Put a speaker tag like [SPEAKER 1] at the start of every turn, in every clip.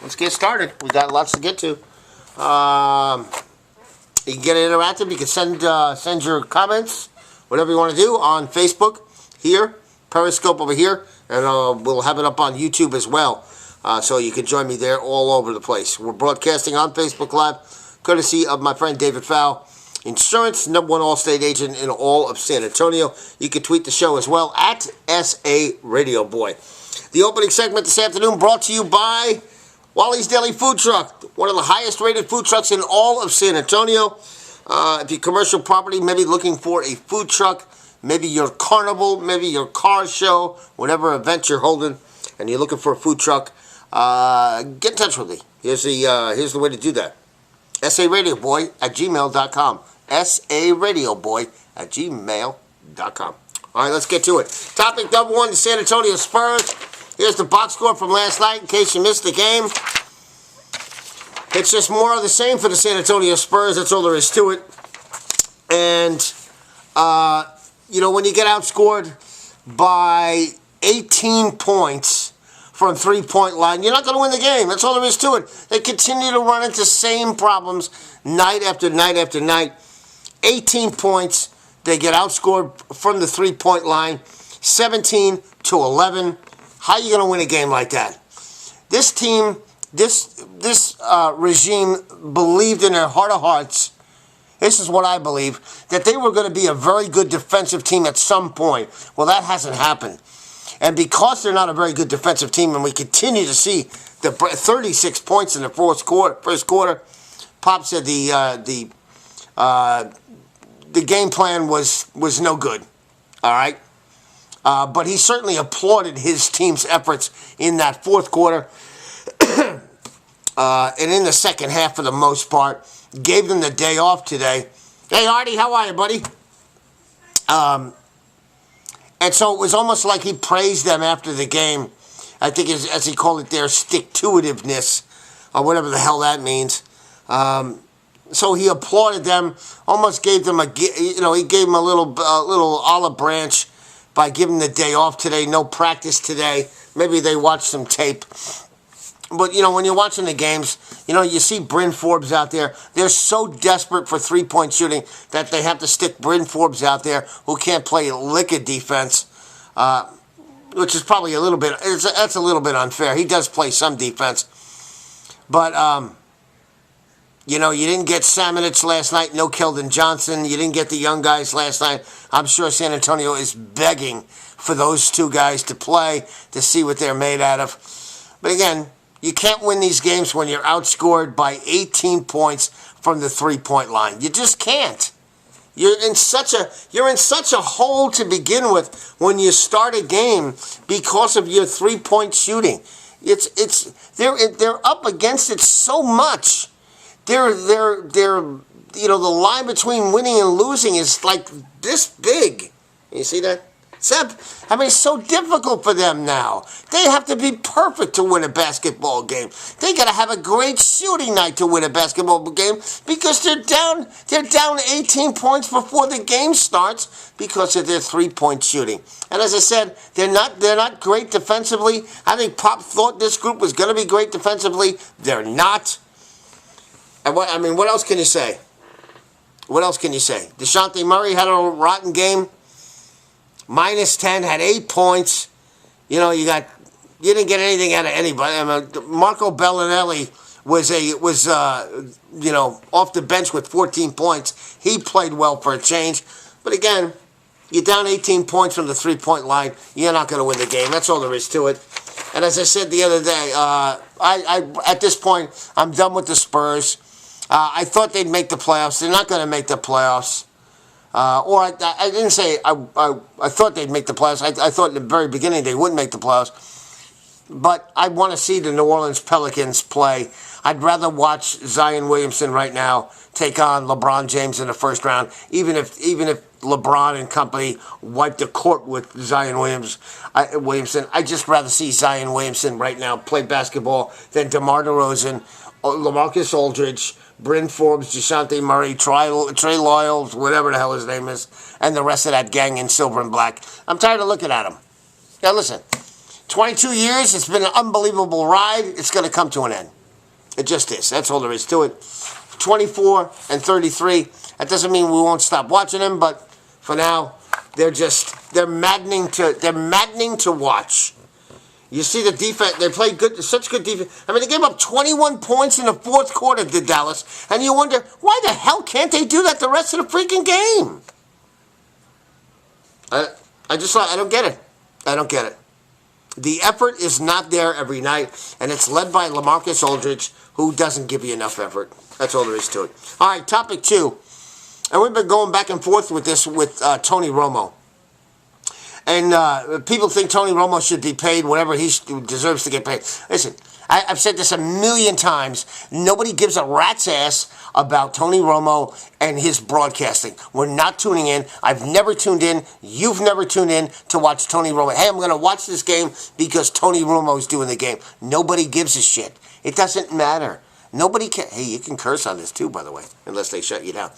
[SPEAKER 1] let's get started. We got lots to get to. You can get interactive. You can send your comments, whatever you want to do, on Facebook here, Periscope over here, and we'll have it up on YouTube as well. So you can join me there all over the place. We're broadcasting on Facebook Live, courtesy of my friend David Fowl, Insurance, #1 Allstate agent in all of San Antonio. You can tweet the show as well at SA Radio Boy. The opening segment this afternoon brought to you by Wallys Daily Food Truck, one of the highest rated food trucks in all of San Antonio. If you're commercial property, maybe looking for a food truck, maybe your carnival, maybe your car show, whatever event you're holding, and you're looking for a food truck, get in touch with me. Here's the way to do that. saradioboy@gmail.com. saradioboy@gmail.com. All right, let's get to it. Topic number one, the San Antonio Spurs. Here's the box score from last night in case you missed the game. It's just more of the same for the San Antonio Spurs. That's all there is to it. And, when you get outscored by 18 points from three-point line, you're not going to win the game. That's all there is to it. They continue to run into the same problems night after night after night. 18 points. They get outscored from the three-point line, 17-11. How are you going to win a game like that? This team, this regime believed in their heart of hearts, this is what I believe, that they were going to be a very good defensive team at some point. Well, that hasn't happened. And because they're not a very good defensive team, and we continue to see the 36 points in the first quarter, Pop said the game plan was no good. All right? But he certainly applauded his team's efforts in that fourth quarter and in the second half for the most part. Gave them the day off today. Hey, Artie, how are you, buddy? And so it was almost like he praised them after the game. I think, as he called it, their stick-to-itiveness, or whatever the hell that means. So he applauded them, almost gave them he gave them a little olive branch by giving the day off today. No practice today. Maybe they watched some tape. But, when you're watching the games, you see Bryn Forbes out there. They're so desperate for three-point shooting that they have to stick Bryn Forbes out there who can't play a lick of defense, which is probably that's a little bit unfair. He does play some defense. But, you didn't get Samanich last night, no Keldon Johnson. You didn't get the young guys last night. I'm sure San Antonio is begging for those two guys to play to see what they're made out of. But again, you can't win these games when you're outscored by 18 points from the three-point line. You just can't. You're in such a hole to begin with when you start a game because of your three-point shooting. They're up against it so much. The line between winning and losing is like this big. You see that? It's so difficult for them now. They have to be perfect to win a basketball game. They got to have a great shooting night to win a basketball game because they're down 18 points before the game starts because of their three-point shooting. And as I said, they're not great defensively. I think Pop thought this group was going to be great defensively. They're not. And what else can you say? What else can you say? DeJounte Murray had a rotten game. -10, had 8 points. You didn't get anything out of anybody. Marco Bellinelli was off the bench with 14 points. He played well for a change. But again, you're down 18 points from the three-point line. You're not going to win the game. That's all there is to it. And as I said the other day, at this point, I'm done with the Spurs. I thought they'd make the playoffs. They're not going to make the playoffs. I didn't say I thought they'd make the playoffs. I thought in the very beginning they wouldn't make the playoffs. But I want to see the New Orleans Pelicans play. I'd rather watch Zion Williamson right now take on LeBron James in the first round, even if LeBron and company wipe the court with Zion Williamson. I'd just rather see Zion Williamson right now play basketball than DeMar DeRozan, LaMarcus Aldridge, Bryn Forbes, DeJounte Murray, Trey Lyles, whatever the hell his name is, and the rest of that gang in silver and black. I'm tired of looking at them. Now listen, 22 years, it's been an unbelievable ride. It's going to come to an end. It just is. That's all there is to it. 24 and 33. That doesn't mean we won't stop watching them, but for now, they're maddening to watch. You see the defense, they play such good defense. I mean, they gave up 21 points in the fourth quarter to Dallas, and you wonder, why the hell can't they do that the rest of the freaking game? I don't get it. I don't get it. The effort is not there every night, and it's led by LaMarcus Aldridge, who doesn't give you enough effort. That's all there is to it. All right, topic 2. And we've been going back and forth with this with Tony Romo. And people think Tony Romo should be paid whatever he deserves to get paid. Listen, I've said this a million times. Nobody gives a rat's ass about Tony Romo and his broadcasting. We're not tuning in. I've never tuned in. You've never tuned in to watch Tony Romo. Hey, I'm going to watch this game because Tony Romo's doing the game. Nobody gives a shit. It doesn't matter. Nobody cares. Hey, you can curse on this too, by the way, unless they shut you down.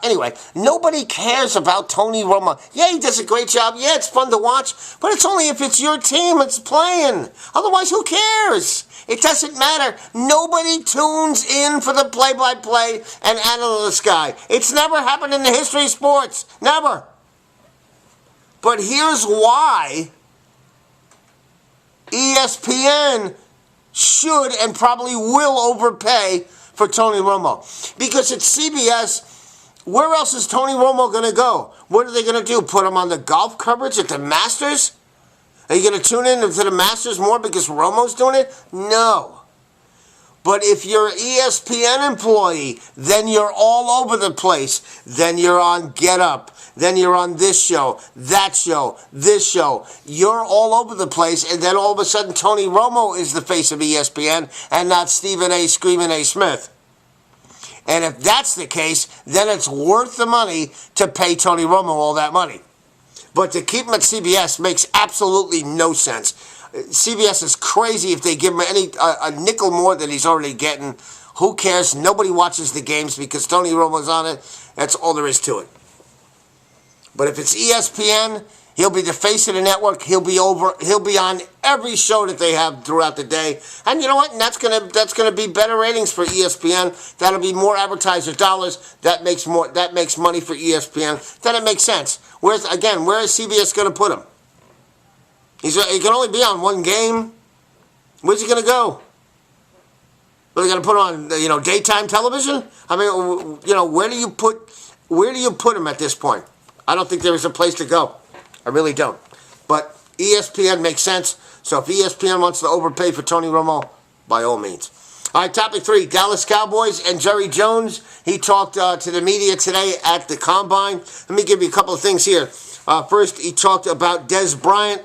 [SPEAKER 1] Anyway, nobody cares about Tony Romo. Yeah, he does a great job. Yeah, it's fun to watch, but it's only if it's your team that's playing. Otherwise, who cares? It doesn't matter. Nobody tunes in for the play-by-play and analyst guy. It's never happened in the history of sports. Never. But here's why ESPN should and probably will overpay for Tony Romo. Because at CBS, where else is Tony Romo going to go? What are they going to do? Put him on the golf coverage at the Masters? Are you going to tune in to the Masters more because Romo's doing it? No. But if you're an ESPN employee, then you're all over the place. Then you're on Get Up. Then you're on this show, that show, this show. You're all over the place, and then all of a sudden Tony Romo is the face of ESPN and not Stephen A. Screaming A. Smith. And if that's the case, then it's worth the money to pay Tony Romo all that money. But to keep him at CBS makes absolutely no sense. CBS is crazy if they give him a nickel more than he's already getting. Who cares? Nobody watches the games because Tony Romo's on it. That's all there is to it. But if it's ESPN, he'll be the face of the network. He'll be on every show that they have throughout the day. And you know what? And that's gonna be better ratings for ESPN. That'll be more advertiser dollars. That makes money for ESPN. Then it makes sense. Where is CBS gonna put him? He can only be on one game. Where's he gonna go? Are they gonna put him on daytime television? I mean, where do you put him at this point? I don't think there is a place to go. I really don't. But ESPN makes sense. So if ESPN wants to overpay for Tony Romo, by all means. All right, topic 3, Dallas Cowboys and Jerry Jones. He talked to the media today at the Combine. Let me give you a couple of things here. First, he talked about Dez Bryant.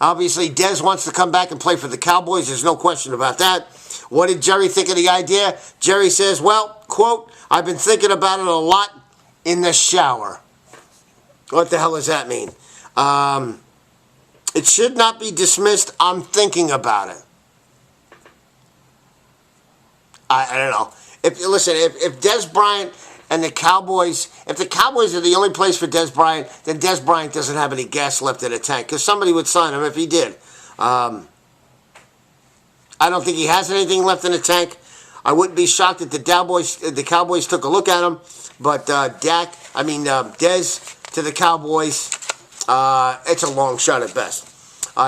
[SPEAKER 1] Obviously, Dez wants to come back and play for the Cowboys. There's no question about that. What did Jerry think of the idea? Jerry says, well, quote, I've been thinking about it a lot in the shower. What the hell does that mean? It should not be dismissed. I'm thinking about it. I don't know. If Dez Bryant and the Cowboys, if the Cowboys are the only place for Dez Bryant, then Dez Bryant doesn't have any gas left in the tank because somebody would sign him if he did. I don't think he has anything left in the tank. I wouldn't be shocked if the Cowboys took a look at him. But Dez to the Cowboys, it's a long shot at best.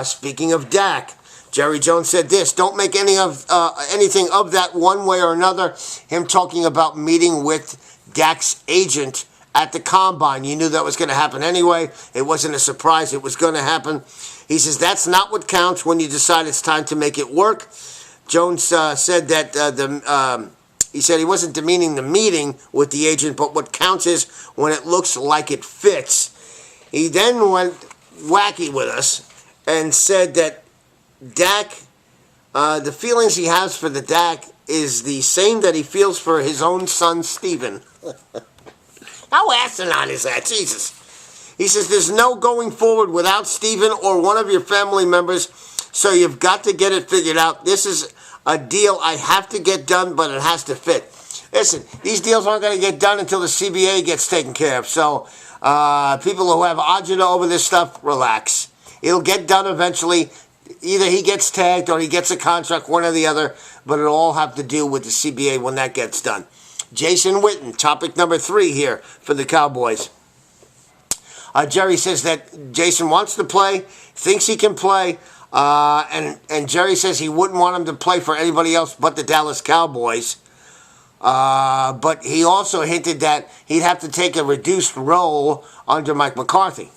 [SPEAKER 1] Speaking of Dak, Jerry Jones said this: don't make anything of that one way or another. Him talking about meeting with Dak's agent at the Combine. You knew that was going to happen anyway. It wasn't a surprise. It was going to happen. He says that's not what counts when you decide it's time to make it work. Jones said that he said he wasn't demeaning the meeting with the agent, but what counts is when it looks like it fits. He then went wacky with us and said that Dak, the feelings he has for the Dak is the same that he feels for his own son, Steven. How asinine is that? Jesus. He says there's no going forward without Steven or one of your family members, so you've got to get it figured out. This is a deal I have to get done, but it has to fit. Listen, these deals aren't going to get done until the CBA gets taken care of. So people who have agita over this stuff, relax. It'll get done eventually. Either he gets tagged or he gets a contract, one or the other, but it'll all have to do with the CBA when that gets done. Jason Witten, topic number 3 here for the Cowboys. Jerry says that Jason wants to play, thinks he can play, and Jerry says he wouldn't want him to play for anybody else but the Dallas Cowboys. But he also hinted that he'd have to take a reduced role under Mike McCarthy.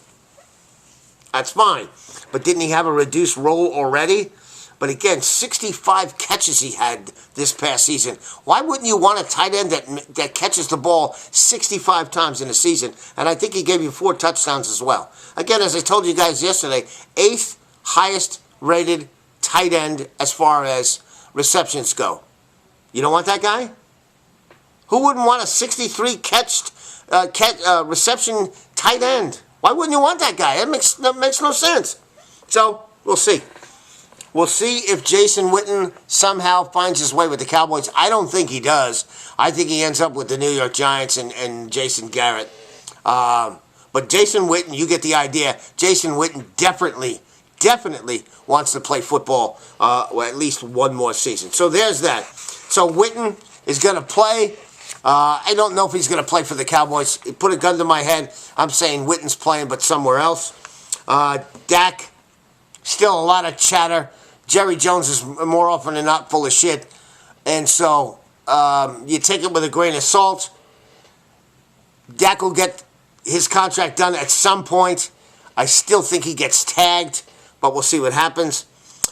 [SPEAKER 1] That's fine. But didn't he have a reduced role already? But again, 65 catches he had this past season. Why wouldn't you want a tight end that catches the ball 65 times in a season? And I think he gave you 4 touchdowns as well. Again, as I told you guys yesterday, 8th highest rated tight end as far as receptions go. You don't want that guy? Who wouldn't want a 63 reception tight end? Why wouldn't you want that guy? That makes no sense. So, we'll see. We'll see if Jason Witten somehow finds his way with the Cowboys. I don't think he does. I think he ends up with the New York Giants and Jason Garrett. But Jason Witten, you get the idea. Jason Witten definitely wants to play football at least one more season. So there's that. So Witten is going to play. I don't know if he's going to play for the Cowboys. Put a gun to my head. I'm saying Witten's playing, but somewhere else. Dak, still a lot of chatter. Jerry Jones is more often than not full of shit. And so you take it with a grain of salt. Dak will get his contract done at some point. I still think he gets tagged, but we'll see what happens.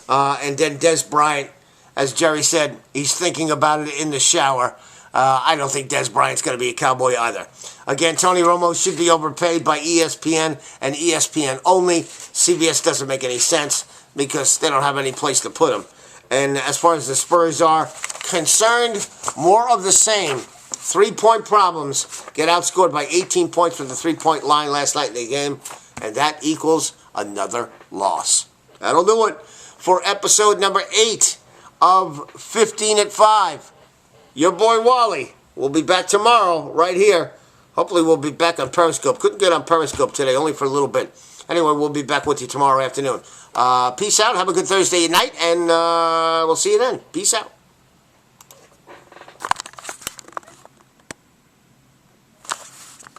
[SPEAKER 1] And then Dez Bryant, as Jerry said, he's thinking about it in the shower. I don't think Dez Bryant's going to be a Cowboy either. Again, Tony Romo should be overpaid by ESPN and ESPN only. CBS doesn't make any sense because they don't have any place to put him. And as far as the Spurs are concerned, more of the same. 3-point problems. Get outscored by 18 points from the 3-point line last night in the game. And that equals another loss. That'll do it for episode number 8 of 15 at 5. Your boy Wally will be back tomorrow right here. Hopefully we'll be back on Periscope. Couldn't get on Periscope today, only for a little bit. Anyway, we'll be back with you tomorrow afternoon. Peace out. Have a good Thursday night, and we'll see you then. Peace out.